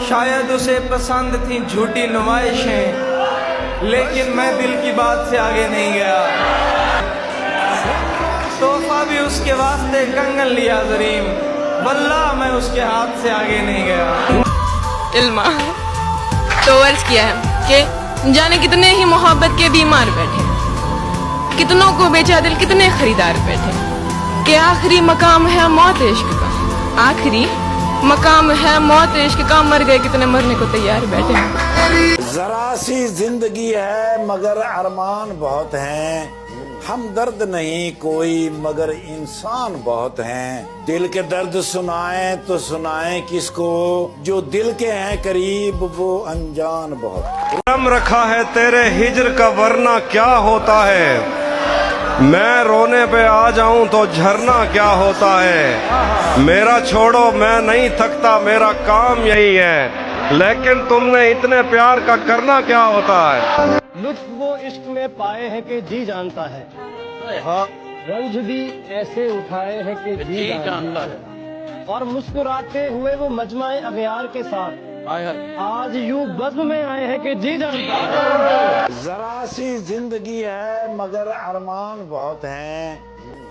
शायद उसे पसंद थी झूठी नुमाइशें, लेकिन मैं दिल की बात से आगे नहीं गया। तोहफा भी उसके वास्ते कंगन लिया ज़रीम, वल्लाह मैं उसके हाथ से आगे नहीं गया। इल्मा तो अर्ज किया है कि जाने कितने ही मोहब्बत के बीमार बैठे, कितनों को बेचा दिल कितने खरीदार बैठे, कि आखिरी मकाम है मौत इश्क का, आखिरी मकाम है मौत इश्क का, मर गए कितने मरने को तैयार बैठे हैं। जरा सी जिंदगी है मगर अरमान बहुत हैं, हम दर्द नहीं कोई मगर इंसान बहुत हैं। दिल के दर्द सुनाएं तो सुनाएं किसको, जो दिल के हैं करीब वो अनजान बहुत। रम रखा है तेरे हिज्र का वरना क्या होता है, मैं रोने पे आ जाऊं तो झरना क्या होता है। मेरा छोड़ो मैं नहीं थकता मेरा काम यही है, लेकिन तुमने इतने प्यार का करना क्या होता है। लुत्फ वो इश्क में पाए हैं कि जी जानता है, हाँ रंज भी ऐसे उठाए हैं कि जी जानता है। और मुस्कुराते हुए वो मजमाए अगयार के साथ आज यूं बज़्म में आए हैं कि जी जानता है। जरा सी जिंदगी है मगर अरमान बहुत हैं,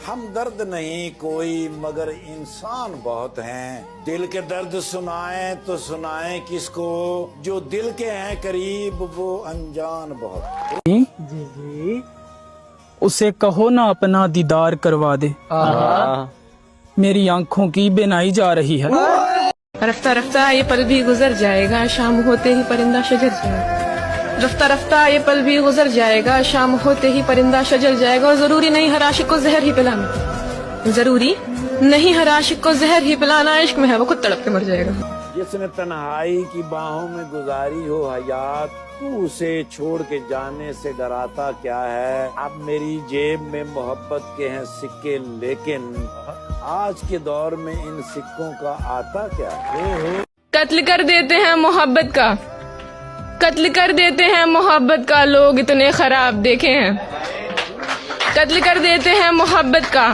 हम दर्द नहीं कोई मगर इंसान बहुत हैं। दिल के दर्द सुनाएं तो सुनाएं किसको, जो दिल के हैं करीब वो अनजान बहुत। जी उसे कहो ना अपना दीदार करवा दे, मेरी आंखों की बिनाई जा रही है। रफ्ता रफ्ता ये पल भी गुजर जाएगा, शाम होते ही परिंदा शजर जाएगा। रफ्ता रफ्ता ये पल भी गुजर जाएगा, शाम होते ही परिंदा शजर जाएगा। और जरूरी नहीं हर आशिक को जहर ही पिलाना, जरूरी नहीं हर आशिक को जहर ही पिलाना, इश्क में है वो खुद तड़प के मर जाएगा। जिसने तन्हाई की बाहों में गुजारी हो हयात, तू उसे छोड़ के जाने से डराता क्या है। अब मेरी जेब में मोहब्बत के हैं सिक्के, लेकिन आज के दौर में इन सिक्कों का आता क्या है। कत्ल कर देते हैं मोहब्बत का, कत्ल कर देते हैं मोहब्बत का, लोग इतने खराब देखे हैं। कत्ल कर देते हैं मोहब्बत का,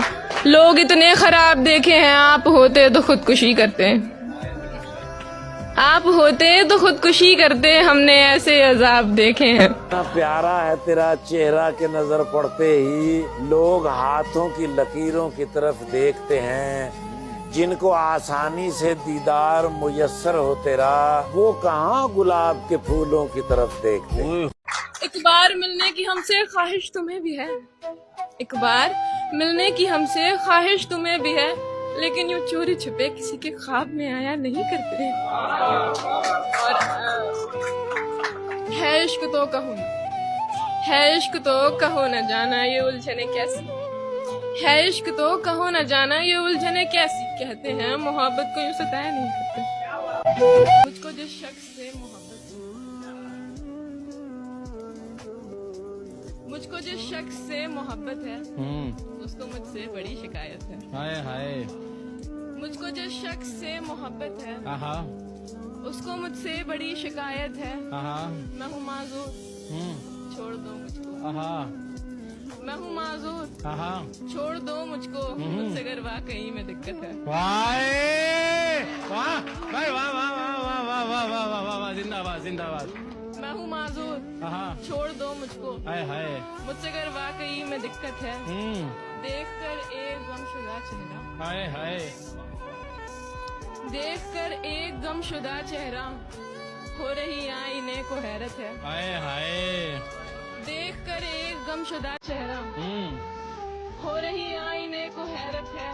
लोग इतने खराब देखे हैं। आप होते तो खुदकुशी करते, आप होते तो खुदकुशी करते, हमने ऐसे अजाब देखे हैं। इतना प्यारा है तेरा चेहरा के नजर पड़ते ही लोग हाथों की लकीरों की तरफ देखते हैं। जिनको आसानी से दीदार मुयस्सर हो तेरा, वो कहाँ गुलाब के फूलों की तरफ देखते हैं। एक बार मिलने की हमसे ख्वाहिश तुम्हें भी है, एक बार मिलने की हमसे ख्वाहिश तुम्हें भी है, लेकिन यूं चोरी छुपे किसी के ख्वाब में आया नहीं करते। और है इश्क तो कहो न, है इश्क तो कहो न जाना ये उलझने कैसी, है इश्क तो कहो न जाना ये उलझने कैसी। कहते हैं मोहब्बत को यूं सताया नहीं करते। मुझको जिस शख्स से मुझको जिस शख्स से मोहब्बत है, उसको मुझसे बड़ी शिकायत है। हाय हाय। मुझको जिस शख्स से मोहब्बत है, उसको मुझसे बड़ी शिकायत है। मैं हूँ माजूर, छोड़ दो मुझको। मैं हूँ माजूर, छोड़ दो मुझको, मुझसे अगर वाकई में दिक्कत है। जिंदाबाद जिंदाबाद। मैं हूँ माजूर, छोड़ दो मुझको, मुझसे अगर वाकई में दिक्कत है। देखकर एक गमशुदा चेहरा, हाय हाय। देखकर एक गमशुदा चेहरा, हो रही आईने को हैरत है। हाय हाय। देखकर एक गमशुदा चेहरा, हो रही आईने को हैरत है।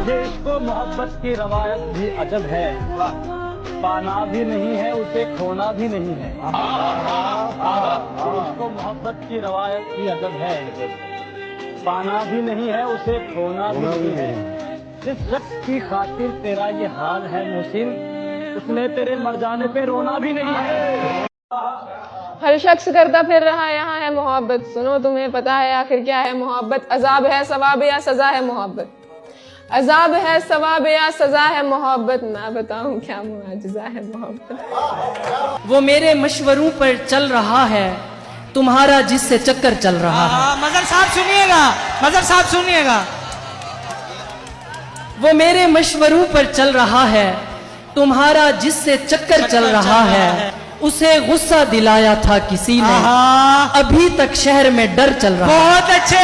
ये इश्क व मोहब्बत की रवायत भी अजब है, पाना भी नहीं है उसे खोना भी नहीं है। इसको मोहब्बत की रवायत भी अजब है, पाना भी नहीं है उसे खोना भी नहीं है। जिस शख्स की खातिर तेरा ये हाल है मुहसिन, उसने तेरे मर जाने पे रोना भी नहीं है। हर शख्स करता फिर रहा यहाँ है मोहब्बत, सुनो तुम्हें पता है आखिर क्या है मोहब्बत। अजाब है सवाब या सजा है मोहब्बत, अजाब है सवाब या सजा है मोहब्बत, ना बताऊं क्या मुआजिजा है मोहब्बत। वो मेरे मशवरों पर चल रहा है, तुम्हारा जिससे चक्कर चल रहा है। मजहर साहब सुनिएगा, मजहर साहब सुनिएगा। वो मेरे मशवरों पर चल रहा है, तुम्हारा जिससे चक्कर चल रहा है उसे गुस्सा दिलाया था किसी ने, अभी तक शहर में डर चल रहा है। बहुत अच्छे।